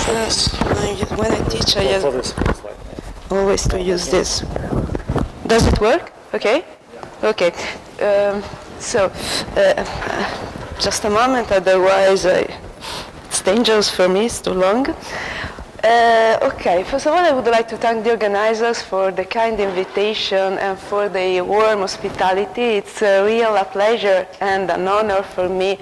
First, when I teach, I always to use this. Does it work? Okay? Okay. Just a moment, otherwise it's dangerous for me, it's too long. Okay, first of all, I would like to thank the organizers for the kind invitation and for the warm hospitality. It's a real pleasure and an honor for me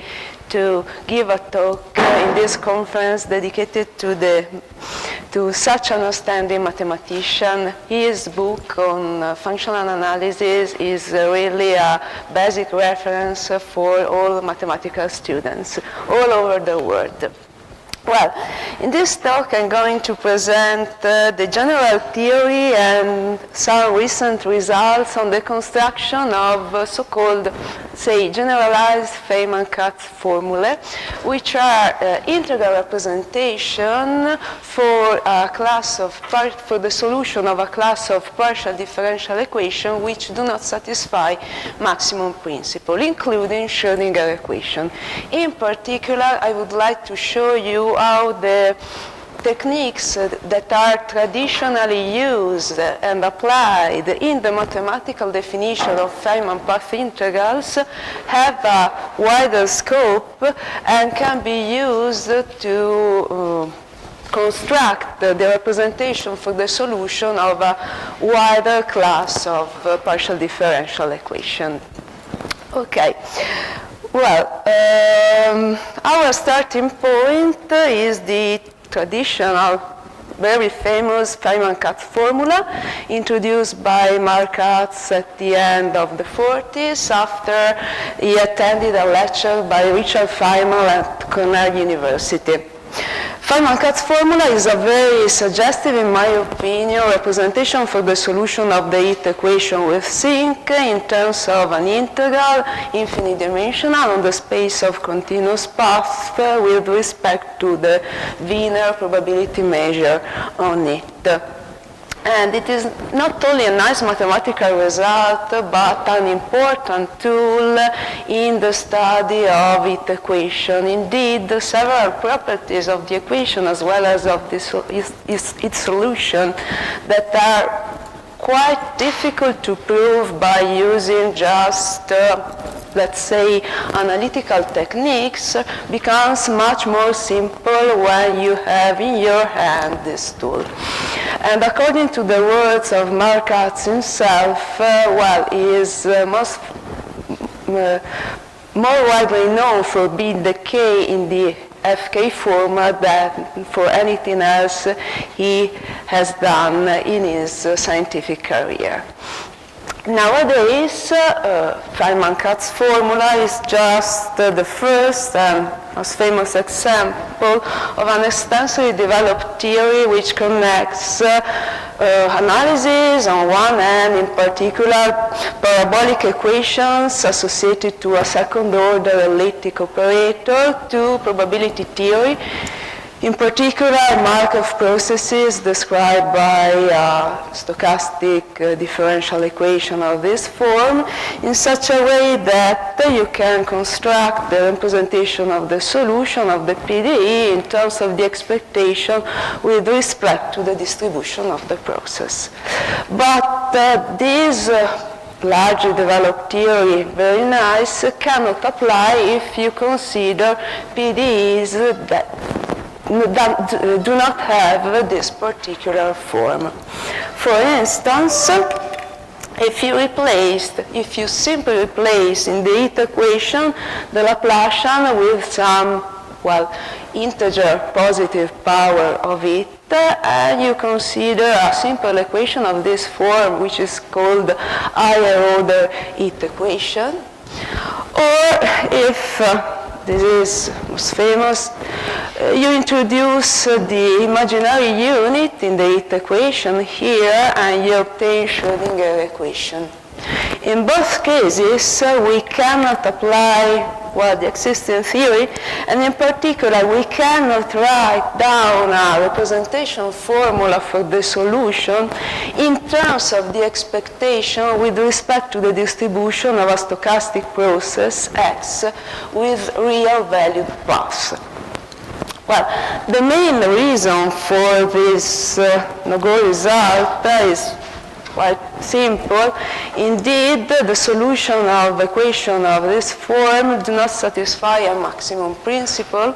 to give a talk in this conference dedicated to such an outstanding mathematician. His book on functional analysis is really a basic reference for all mathematical students all over the world. Well, in this talk I'm going to present the general theory and some recent results on the construction of so-called, say, generalized Feynman-Kac formulae, which are integral representation for a class of for the solution of a class of partial differential equations which do not satisfy maximum principle, including Schrödinger equation. In particular, I would like to show you how the techniques that are traditionally used and applied in the mathematical definition of Feynman path integrals have a wider scope and can be used to construct the representation for the solution of a wider class of partial differential equation. Okay. Well, our starting point is the traditional, very famous Feynman-Kac formula introduced by Mark Katz at the end of the 40s after he attended a lecture by Richard Feynman at Cornell University. Feynman-Kac formula is a very suggestive, in my opinion, representation for the solution of the heat equation with zinc in terms of an integral, infinite dimensional, on the space of continuous path with respect to the Wiener probability measure on it. And it is not only a nice mathematical result, but an important tool in the study of its equation. Indeed, several properties of the equation, as well as of its solution, that are quite difficult to prove by using just let's say, analytical techniques, becomes much more simple when you have in your hand this tool. And according to the words of Mark Katz himself, well, he is more widely known for being the K in the FK format than for anything else he has done in his scientific career. Nowadays, Feynman-Kac's formula is just the first and most famous example of an extensively developed theory which connects analysis on one hand, in particular parabolic equations associated to a second-order elliptic operator, to probability theory, in particular Markov processes described by a stochastic differential equation of this form in such a way that you can construct the representation of the solution of the PDE in terms of the expectation with respect to the distribution of the process. But this largely developed theory, very nice, cannot apply if you consider PDEs that do not have this particular form. For instance, if you simply replace in the heat equation the Laplacian with some, well, integer positive power of it, and you consider a simple equation of this form, which is called higher order heat equation, or if this is most famous, you introduce the imaginary unit in the heat equation here, and you obtain Schrödinger equation. In both cases, we cannot apply the existing theory, and in particular, we cannot write down a representation formula for the solution in terms of the expectation with respect to the distribution of a stochastic process X with real valued paths. Well, the main reason for this no-go result is quite simple. Indeed, the solution of equation of this form do not satisfy a maximum principle,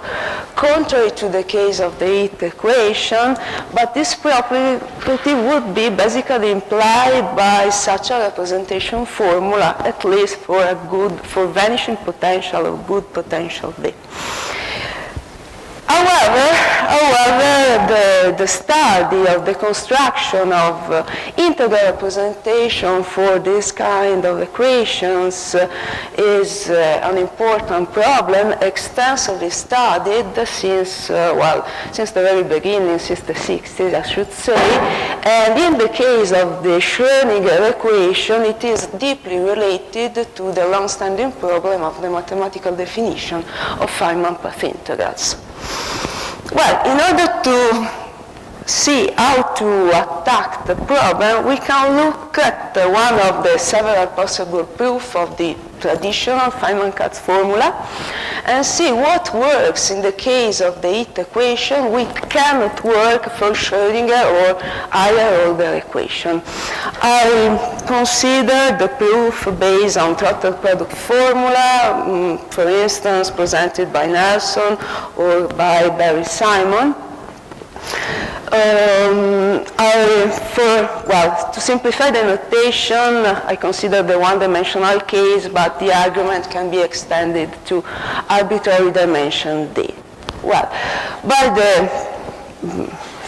contrary to the case of the heat equation, but this property would be basically implied by such a representation formula, at least for vanishing potential of good potential V. However, the study of the construction of integral representation for this kind of equations is an important problem, extensively studied since the very beginning, since the 60s, I should say. And in the case of the Schrödinger equation, it is deeply related to the long-standing problem of the mathematical definition of Feynman-Kac integrals. Well, in order to see how to attack the problem, we can look at one of the several possible proofs of the traditional Feynman-Kac formula and see what works in the case of the heat equation, which cannot work for Schrödinger or higher order equation. I consider the proof based on total product formula, for instance, presented by Nelson or by Barry Simon. To simplify the notation, I consider the one-dimensional case, but the argument can be extended to arbitrary dimension D. Well, by the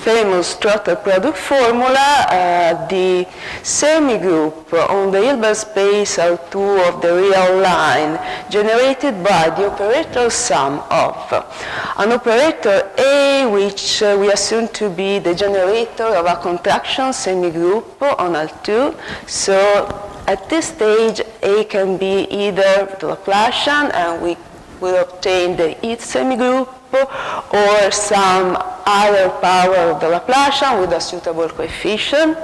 famous total product formula, the semigroup on the Hilbert space L2 of the real line generated by the operator sum of an operator A, which we assume to be the generator of a contraction semigroup on L2. So at this stage, A can be either the Laplacian, and we will obtain the heat semigroup, or some higher power of the Laplacian with a suitable coefficient,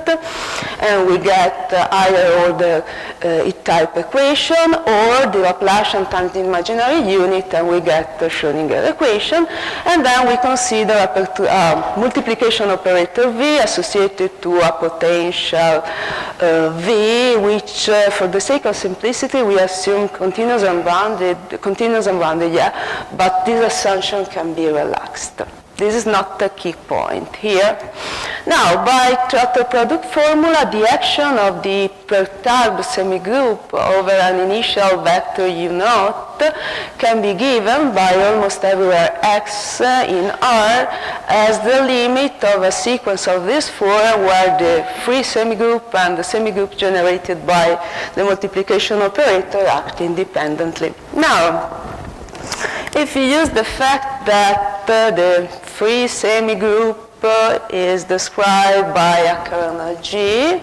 and we get higher order type equation, or the Laplacian times the imaginary unit, and we get the Schrödinger equation. And then we consider a multiplication operator V associated to a potential V, which for the sake of simplicity we assume continuous and bounded, yeah, but this assumption can be relaxed. This is not the key point here. Now, by total product formula, the action of the perturbed semigroup over an initial vector U0 can be given by almost everywhere x in R as the limit of a sequence of this form where the free semigroup and the semigroup generated by the multiplication operator act independently. Now, if you use the fact that the free semigroup is described by a kernel G,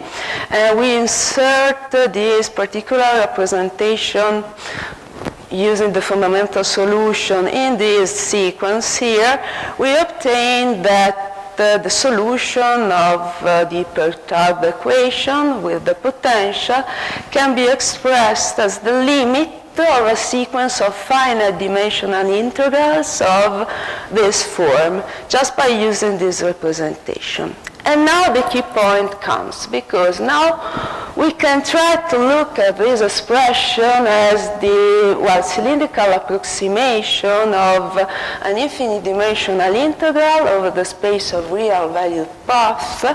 and we insert this particular representation using the fundamental solution in this sequence here, we obtain that the solution of the perturbed equation with the potential can be expressed as the limit of a sequence of finite dimensional integrals of this form, just by using this representation. And now the key point comes, because now we can try to look at this expression as the cylindrical approximation of an infinite dimensional integral over the space of real valued paths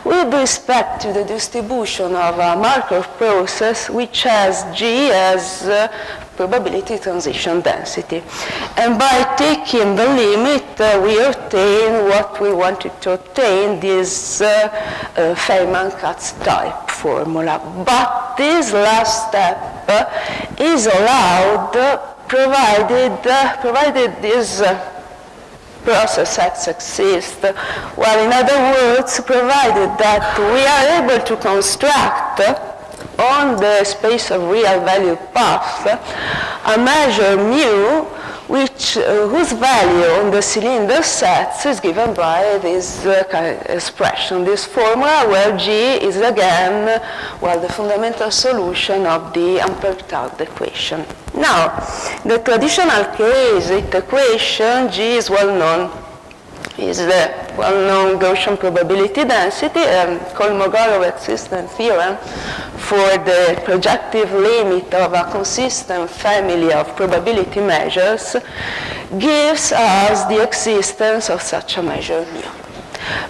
with respect to the distribution of a Markov process which has G as probability transition density. And by taking the limit, we obtain what we wanted to obtain, this Feynman-Kac type formula. But this last step is allowed provided this process X exists. Well, in other words, provided that we are able to construct on the space of real valued path a measure mu whose value on the cylinder sets is given by this expression, this formula, where G is again, the fundamental solution of the unperturbed equation. Now, in the traditional case, the equation G is well known. is the well-known Gaussian probability density, Kolmogorov existence theorem for the projective limit of a consistent family of probability measures gives us the existence of such a measure mu.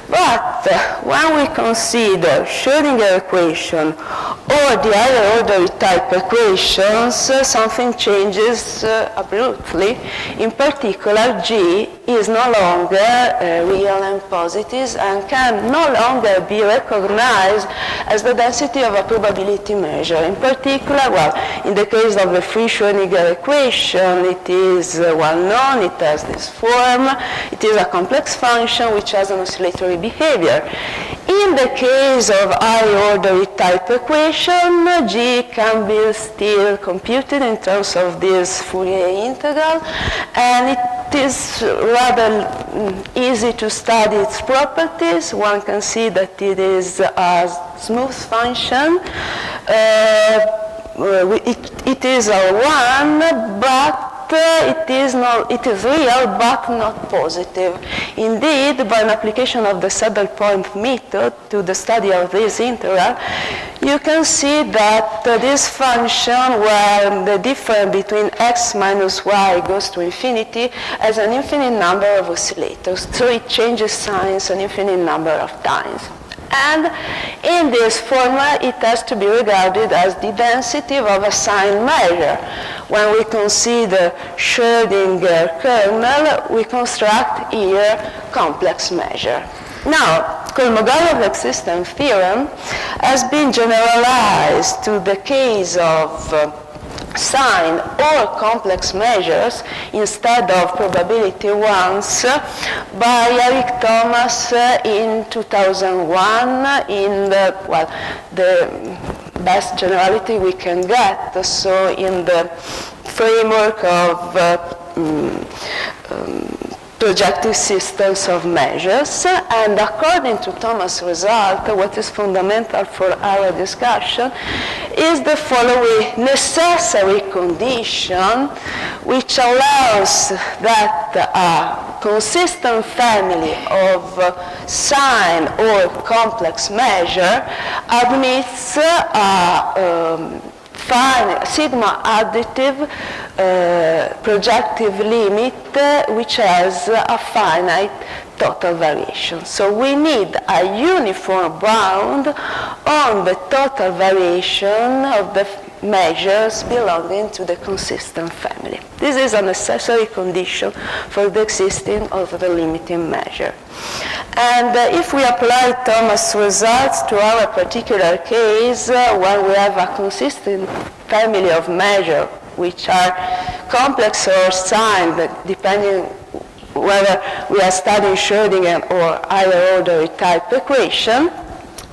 But when we consider Schrödinger equation or the higher order type equations, something changes abruptly. In particular, G is no longer real and positive and can no longer be recognized as the density of a probability measure. In particular, well, in the case of the free Schrödinger equation, it is well known, it has this form, it is a complex function which has an oscillatory behavior. In the case of high-order type equation, G can be still computed in terms of this Fourier integral, and it is rather easy to study its properties. One can see that it is a smooth function. It is a 1, but it is real but not positive. Indeed, by an application of the saddle point method to the study of this integral, you can see that this function, where the difference between x minus y goes to infinity, has an infinite number of oscillators. So it changes signs an infinite number of times. And in this formula, it has to be regarded as the density of a sign measure. When we consider Schrödinger kernel, we construct here complex measure. Now, Kolmogorov existence theorem has been generalized to the case of sign or complex measures instead of probability ones by Eric Thomas in 2001 in the best generality we can get, so in the framework of projective systems of measures. And according to Thomas' result, what is fundamental for our discussion is the following necessary condition which allows that a consistent family of sign or complex measure admits a sigma additive projective limit which has a finite total variation. So we need a uniform bound on the total variation of the measures belonging to the consistent family. This is a necessary condition for the existing of the limiting measure. And if we apply Thomas' results to our particular case, when we have a consistent family of measures which are complex or signed, depending whether we are studying Schrödinger or higher order type equation,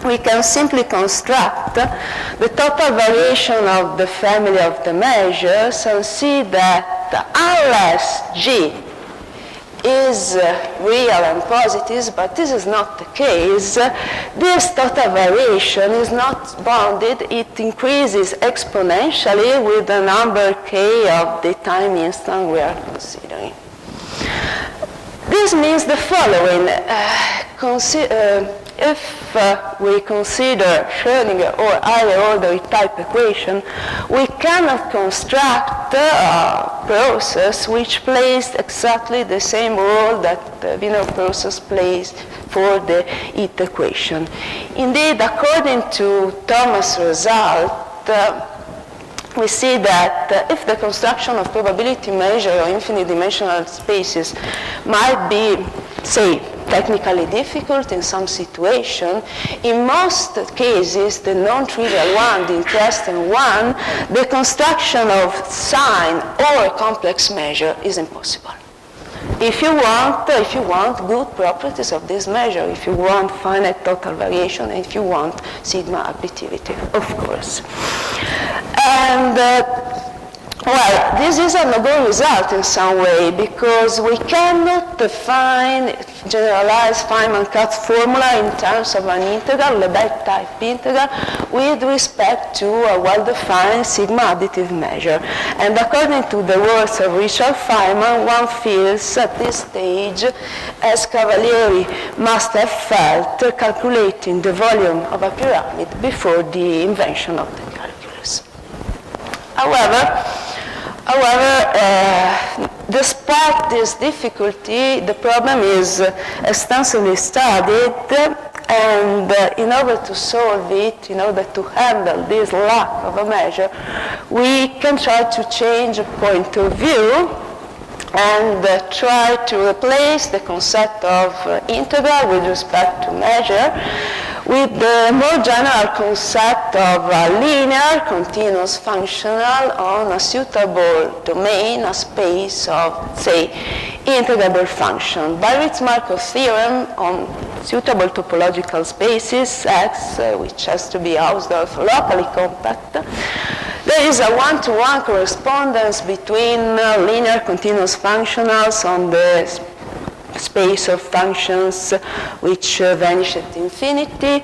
we can simply construct the total variation of the family of the measures and see that unless G is real and positive, but this is not the case, this total variation is not bounded. It increases exponentially with the number k of the time instant we are considering. This means the following. If we consider Schrödinger or higher order type equation, we cannot construct a process which plays exactly the same role that the Wiener process plays for the heat equation. Indeed, according to Thomas' result, we see that if the construction of probability measure or infinite dimensional spaces might be, say, technically difficult in some situation, in most cases, the non-trivial one, the interesting one, the construction of sign or complex measure is impossible. If you want good properties of this measure, if you want finite total variation, and if you want sigma additivity, of course. And Well, this is a noble result in some way because we cannot define generalized Feynman-Kac formula in terms of an integral, Lebesgue type integral, with respect to a well-defined sigma additive measure. And according to the words of Richard Feynman, one feels at this stage as Cavalieri must have felt calculating the volume of a pyramid before the invention of the calculus. However, despite this difficulty, the problem is extensively studied, and in order to solve it, in order to handle this lack of a measure, we can try to change point of view and try to replace the concept of integral with respect to measure with the more general concept of a linear continuous functional on a suitable domain, a space of, say, integrable function. By Ritz-Markov theorem on suitable topological spaces, X, which has to be Hausdorff locally compact, there is a one-to-one correspondence between linear continuous functionals on the space of functions which vanish at infinity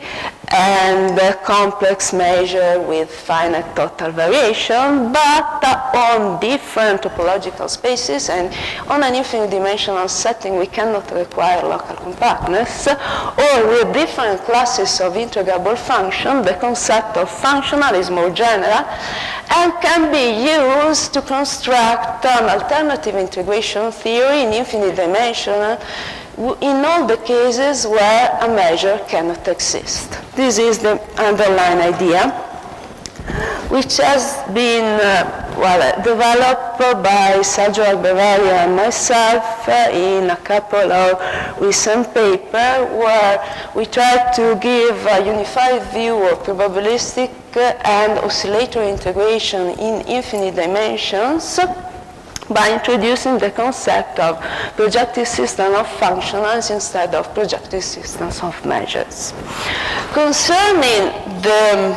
and a complex measure with finite total variation, but on different topological spaces and on an infinite dimensional setting we cannot require local compactness, or with different classes of integrable function, the concept of functional is more general and can be used to construct an alternative integration theory in infinite dimensional in all the cases where a measure cannot exist. This is the underlying idea, which has been developed by Sergio Albevaria and myself in a couple of recent papers where we try to give a unified view of probabilistic and oscillatory integration in infinite dimensions by introducing the concept of projective system of functionals instead of projective systems of measures. Concerning the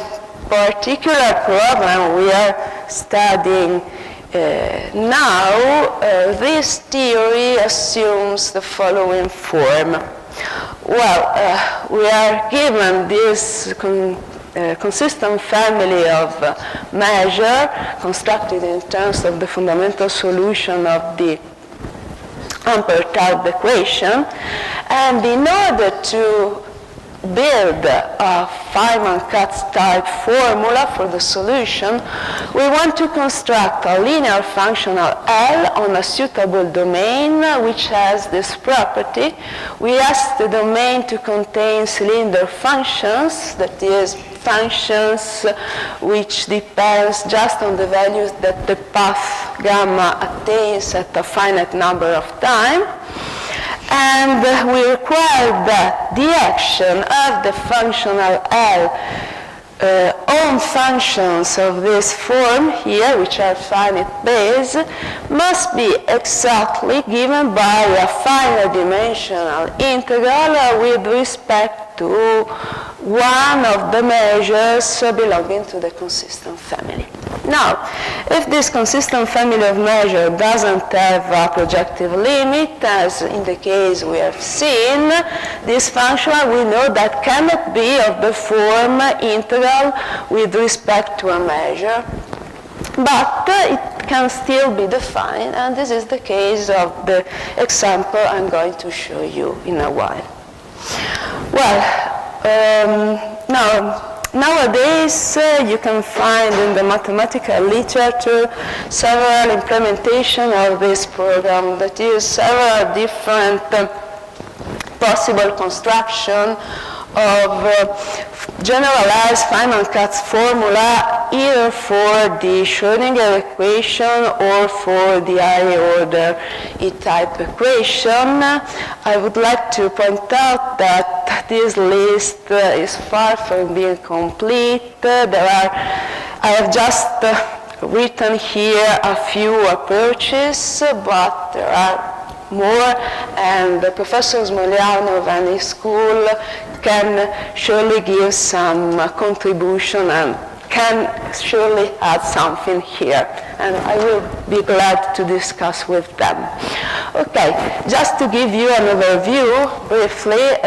particular problem we are studying now, this theory assumes the following form. Well, we are given this consistent family of measure constructed in terms of the fundamental solution of the Ampère-Talp equation, and in order to build a Feynman-Kac type formula for the solution, we want to construct a linear functional L on a suitable domain which has this property. We ask the domain to contain cylinder functions, that is, functions which depends just on the values that the path gamma attains at a finite number of time. And we require that the action of the functional L on functions of this form here, which are finite base, must be exactly given by a finite dimensional integral with respect to one of the measures belonging to the consistent family. Now, if this consistent family of measures doesn't have a projective limit, as in the case we have seen, this function we know that cannot be of the form integral with respect to a measure, but it can still be defined, and this is the case of the example I'm going to show you in a while. Well, nowadays, you can find in the mathematical literature several implementations of this program, that is, several different possible construction of generalized Feynman-Kac formula either for the Schrödinger equation or for the higher order E-type equation. I would like to point out that this list is far from being complete. I have just written here a few approaches, but there are more, and Professor Smogliano and his school can surely give some contribution and can surely add something here. and I will be glad to discuss with them. Okay, just to give you an overview briefly,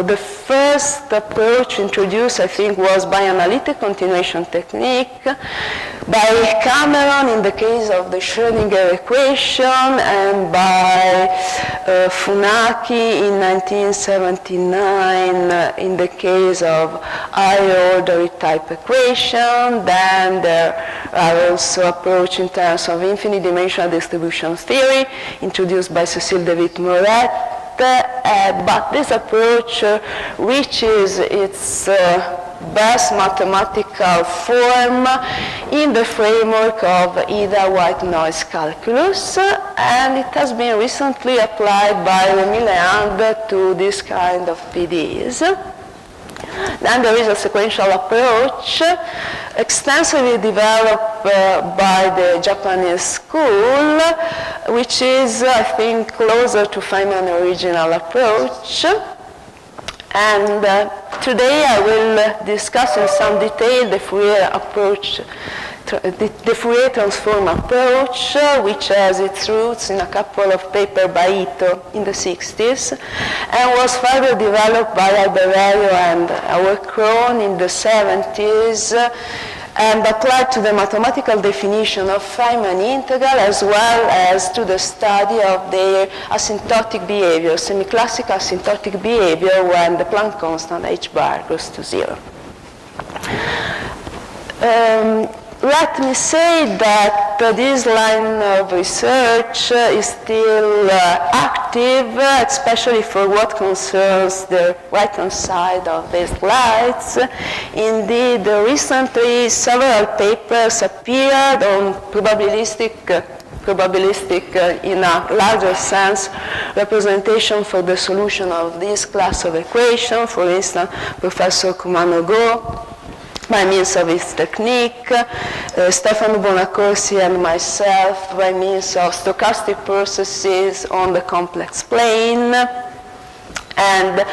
the first approach introduced, I think, was by analytic continuation technique, by Cameron in the case of the Schrödinger equation, and by Funaki in 1979 in the case of high-order type equation. Then there are also approaches in terms of infinite-dimensional distribution theory, introduced by Cécile de Witt-Moret, but this approach reaches its best mathematical form in the framework of either white noise calculus, and it has been recently applied by Remy Leandre to this kind of PDEs. Then there is a sequential approach extensively developed by the Japanese school, which is, I think, closer to Feynman's original approach. And today I will discuss in some detail the Fourier approach, the Fourier transform approach, which has its roots in a couple of papers by Ito in the 60s, and was further developed by Alberio and our Krohn in the 70s, and applied to the mathematical definition of Feynman integral, as well as to the study of their asymptotic behavior, semi-classical asymptotic behavior when the Planck constant h bar goes to 0. Let me say that this line of research is still active, especially for what concerns the right-hand side of these slides. Indeed, recently several papers appeared on probabilistic in a larger sense representation for the solution of this class of equation. For instance, Professor Kumano-Go, by means of its technique, Stefano Bonacorsi and myself by means of stochastic processes on the complex plane, and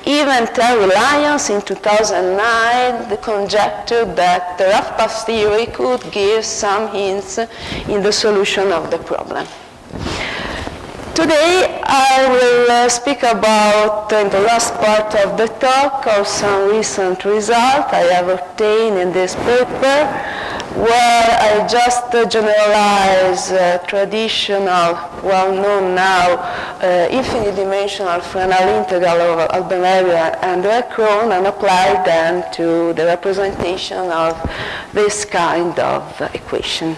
even Terry Lyons in 2009 conjectured that the rough path theory could give some hints in the solution of the problem. Today I will speak about, in the last part of the talk, of some recent results I have obtained in this paper, where I just generalize traditional, well-known now, infinite-dimensional Fresnel integral of Alberio and Krohn, and apply them to the representation of this kind of equation.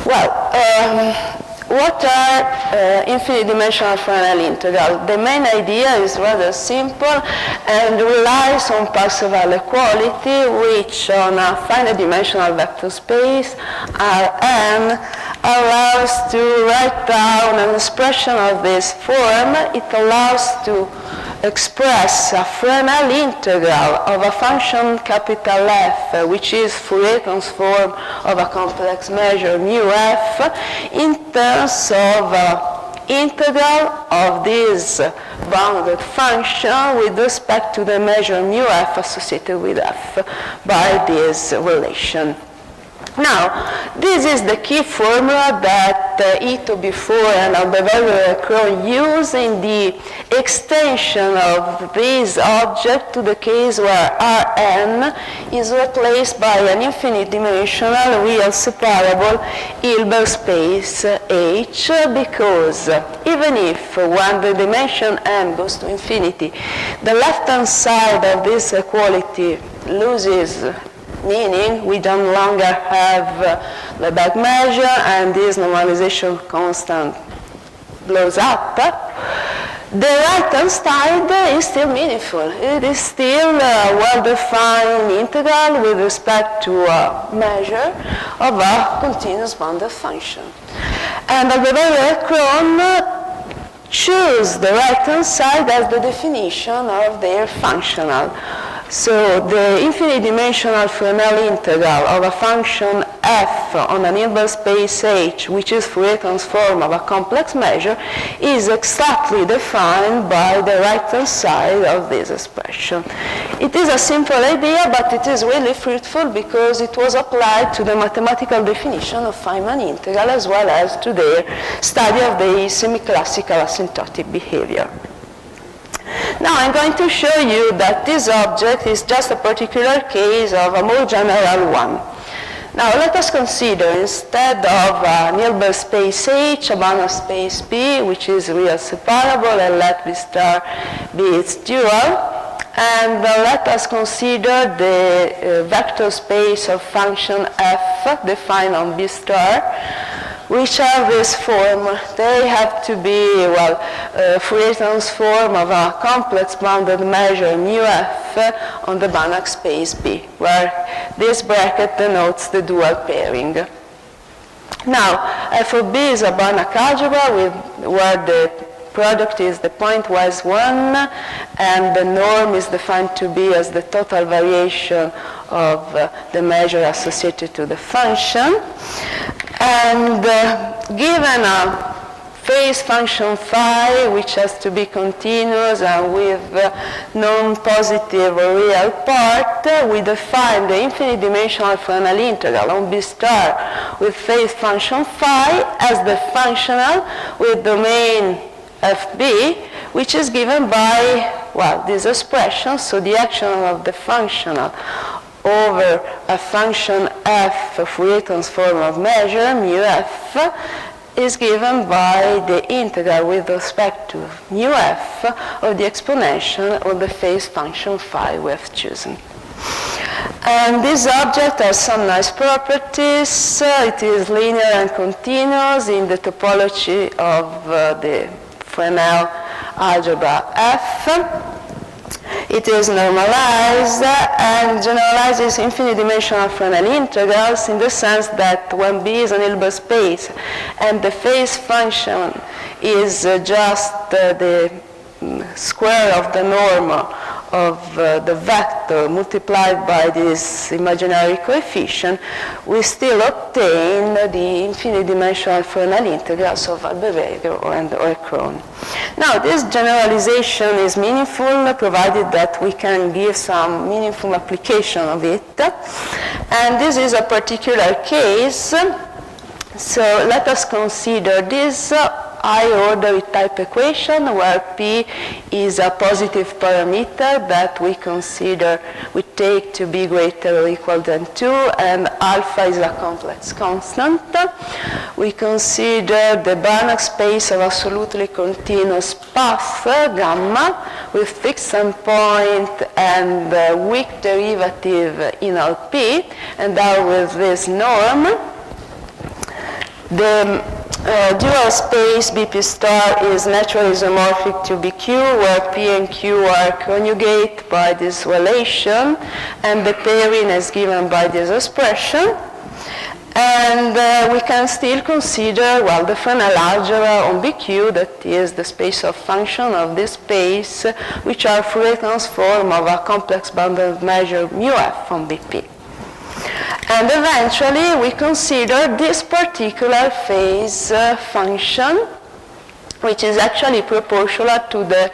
Well, what are infinite-dimensional Fresnel integrals? The main idea is rather simple and relies on Parseval equality, which on a finite-dimensional vector space, Rn, allows to write down an expression of this form. It allows to express a Fresnel integral of a function capital F, which is Fourier transform of a complex measure mu f, in terms of integral of this bounded function with respect to the measure mu f associated with f by this relation. Now, this is the key formula that Ito before and Alberio Krohn use in the extension of this object to the case where Rn is replaced by an infinite-dimensional real separable Hilbert space H, because even if when the dimension n goes to infinity, the left-hand side of this equality loses meaning, we no longer have the back measure and this normalization constant blows up, the right-hand side is still meaningful. It is still a well-defined integral with respect to a measure of a continuous bounded function. And Alberio Krohn choose the right-hand side as the definition of their functional So the infinite-dimensional Fresnel integral of a function f on an Hilbert space H, which is Fourier transform of a complex measure, is exactly defined by the right-hand side of this expression. It is a simple idea, but it is really fruitful because it was applied to the mathematical definition of Feynman integral as well as to their study of the semi-classical asymptotic behavior. Now I'm going to show you that this object is just a particular case of a more general one. Now let us consider, instead of an Hilbert space H, a Banach space B, which is real separable, and let B star be its dual. And let us consider the vector space of function f defined on B star, which have this form. They have to be, Fourier transform of a complex bounded measure mu f on the Banach space B, where this bracket denotes the dual pairing. Now, f of B is a Banach algebra where the product is the pointwise one, and the norm is defined to be as the total variation of the measure associated to the function. And given a phase function phi, which has to be continuous and with non-positive or real part, we define the infinite-dimensional Fresnel integral on B star with phase function phi as the functional with domain fb, which is given by, this expression, so the action of the functional over a function f, a Fourier transform of measure, mu f, is given by the integral with respect to mu f of the exponential of the phase function phi we have chosen. And this object has some nice properties. It is linear and continuous in the topology of the Fresnel algebra F. It is normalized and generalizes infinite-dimensional Fresnel integrals in the sense that when B is an Hilbert space and the phase function is just the square of the norm of the vector multiplied by this imaginary coefficient, we still obtain the infinite-dimensional Fresnel integrals of Alberegger or Krohn. Now, this generalization is meaningful provided that we can give some meaningful application of it. And this is a particular case. So let us consider this I-order type equation where P is a positive parameter that we take to be greater or equal than 2, and alpha is a complex constant. We consider the Banach space of absolutely continuous path, gamma, with fixed endpoint and weak derivative in P, and now with this norm. The dual space BP star is naturally isomorphic to BQ, where P and Q are conjugate by this relation, and the pairing is given by this expression. And we can still consider, the Fresnel algebra on BQ, that is the space of function of this space, which are Fourier transform of a complex bounded measure mu f on BP. And eventually, we consider this particular phase function, which is actually proportional to the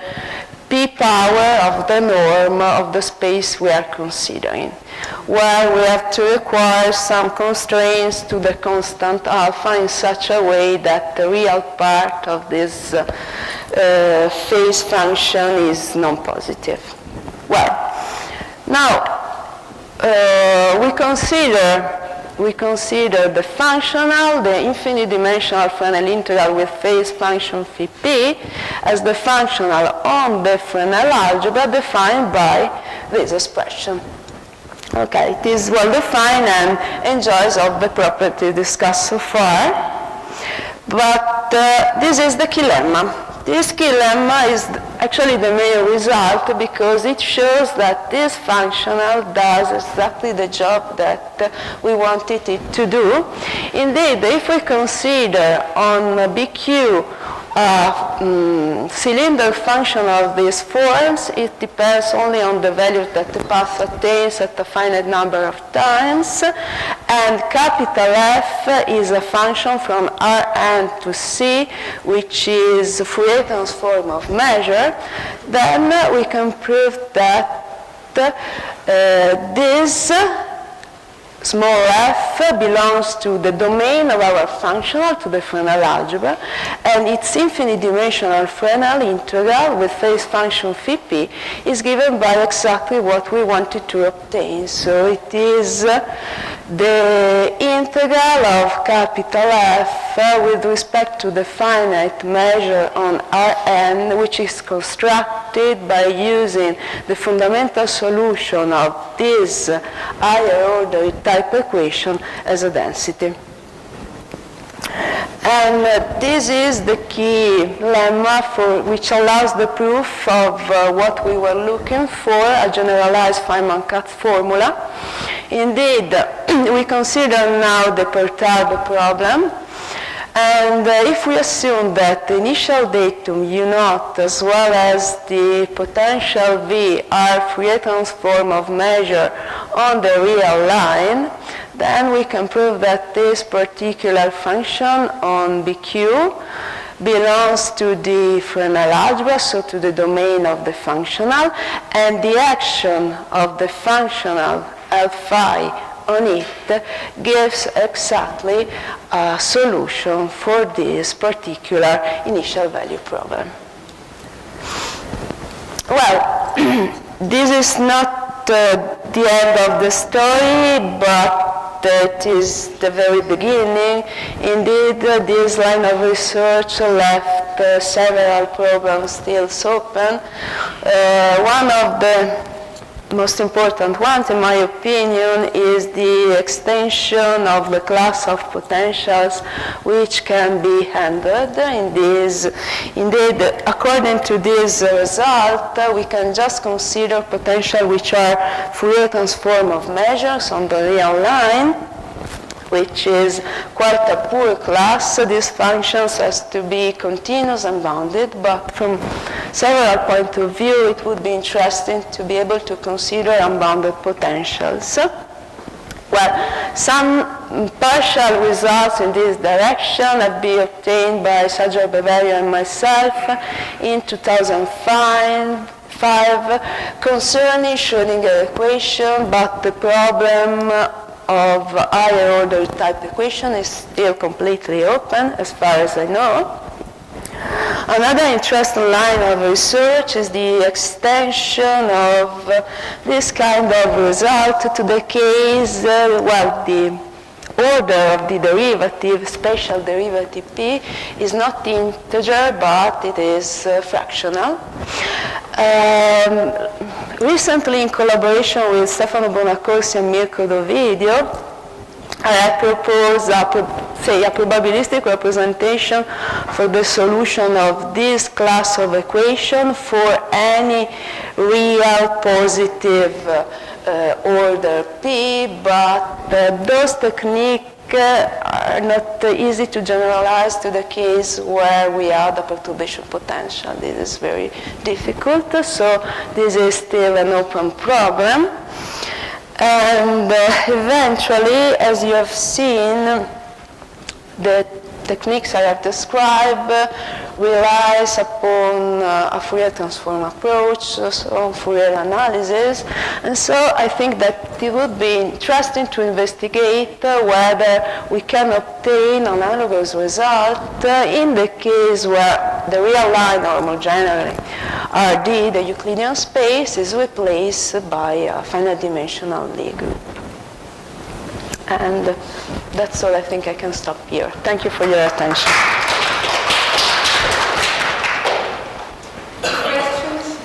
p power of the norm of the space we are considering, where we have to require some constraints to the constant alpha in such a way that the real part of this phase function is non-positive. Now, we consider the functional, the infinite-dimensional Fresnel integral with phase function phi p as the functional on the Fresnel algebra defined by this expression. Okay, it is well defined and enjoys all the properties discussed so far, but this is the lemma. This lemma is actually the main result because it shows that this functional does exactly the job that we wanted it to do. Indeed, if we consider on BQ cylinder function of these forms, it depends only on the value that the path attains at a finite number of times, and capital F is a function from Rn to C, which is the Fourier transform of measure. Then we can prove that this small f belongs to the domain of our functional, to the Fresnel algebra, and its infinite dimensional Fresnel integral with phase function phi p is given by exactly what we wanted to obtain. So it is the integral of capital F with respect to the finite measure on Rn, which is constructed by using the fundamental solution of this higher order type equation as a density. And this is the key lemma which allows the proof of what we were looking for, a generalized Feynman-Kac formula. Indeed, we consider now the perturbed problem. And if we assume that the initial datum U0 as well as the potential V are Fourier transform of measure on the real line, then we can prove that this particular function on BQ belongs to the Fresnel algebra, so to the domain of the functional, and the action of the functional L phi on it gives exactly a solution for this particular initial value problem. Well, this is not the end of the story, but it is the very beginning. Indeed, this line of research left several problems still open. One of the most important ones, in my opinion, is the extension of the class of potentials which can be handled in this. Indeed, according to this result, we can just consider potentials which are Fourier transform of measures on the real line, which is quite a poor class. These functions has to be continuous and bounded, but from several points of view, it would be interesting to be able to consider unbounded potentials. Well, some partial results in this direction have been obtained by Sergei Vasilyevich and myself in 2005 concerning Schrödinger equation, but the problem of higher order type equation is still completely open as far as I know. Another interesting line of research is the extension of this kind of result to the case, the order of the derivative, spatial derivative p, is not integer, but it is fractional. Recently, in collaboration with Stefano Bonacorsi and Mirko Dovidio, I propose a probabilistic representation for the solution of this class of equation for any real positive order p, but those techniques are not easy to generalize to the case where we add a perturbation potential. This is very difficult, so this is still an open problem. And eventually, as you have seen, the techniques I have described relies upon a Fourier transform approach, so Fourier analysis, and so I think that it would be interesting to investigate whether we can obtain analogous result in the case where the real line, or more generally Rd, the Euclidean space, is replaced by a finite dimensional Lie group. And that's all. I think I can stop here. Thank you for your attention. Questions?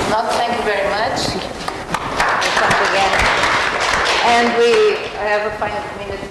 Not, thank you very much. We'll come again. And we have a final minute